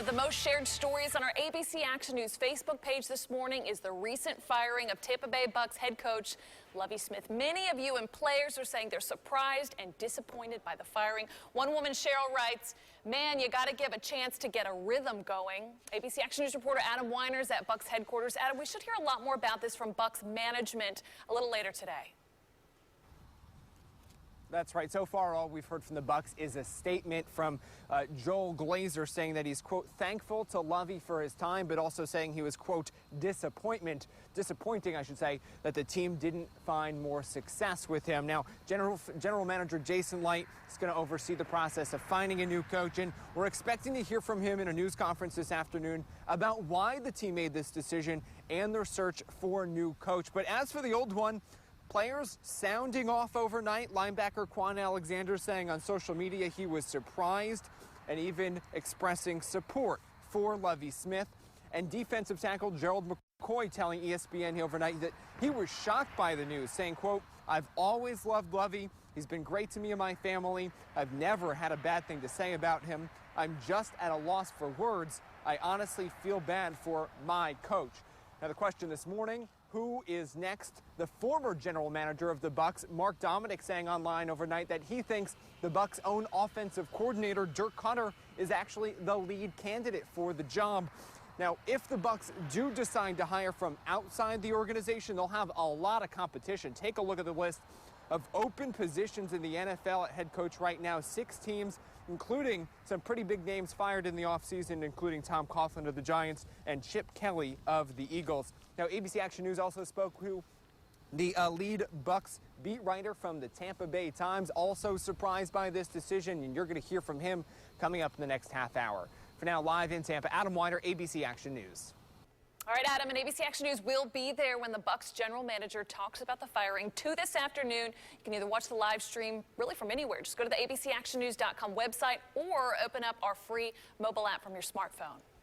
of the most shared stories on our ABC Action News Facebook page this morning is the recent firing of Tampa Bay Bucs head coach Lovie Smith. Many of you and players are saying they're surprised and disappointed by the firing. One woman, Cheryl, writes, "Man, you got to give a chance to get a rhythm going." ABC Action News reporter Adam Weiner's at Bucs headquarters. Adam, we should hear a lot more about this from Bucs management a little later today. That's right. So far, all we've heard from the Bucs is a statement from Joel Glazer saying that he's, quote, thankful to Lovie for his time, but also saying he was, quote, disappointing, I should say, that the team didn't find more success with him. Now, General Manager Jason Licht is going to oversee the process of finding a new coach, and we're expecting to hear from him in a news conference this afternoon about why the team made this decision and their search for a new coach. But as for the old one, players sounding off overnight. Linebacker Quan Alexander saying on social media he was surprised and even expressing support for Lovie Smith. And defensive tackle Gerald McCoy telling ESPN overnight that he was shocked by the news, saying, quote, "I've always loved Lovie. He's been great to me and my family. I've never had a bad thing to say about him. I'm just at a loss for words. I honestly feel bad for my coach." Now the question this morning, who is next? The former general manager of the Bucs, Mark Dominic, saying online overnight that he thinks the Bucs' own offensive coordinator, Dirk Cutter, is actually the lead candidate for the job. Now, if the Bucs do decide to hire from outside the organization, they'll have a lot of competition. Take a look at the list of open positions in the NFL at head coach right now. 6 teams, including some pretty big names fired in the offseason, including Tom Coughlin of the Giants and Chip Kelly of the Eagles. Now, ABC Action News also spoke to the lead Bucs beat writer from the Tampa Bay Times, also surprised by this decision, and you're going to hear from him coming up in the next half hour. For now, live in Tampa, Adam Weiner, ABC Action News. All right, Adam, and ABC Action News will be there when the Bucs general manager talks about the firing 2 this afternoon. You can either watch the live stream really from anywhere. Just go to the abcactionnews.com website or open up our free mobile app from your smartphone.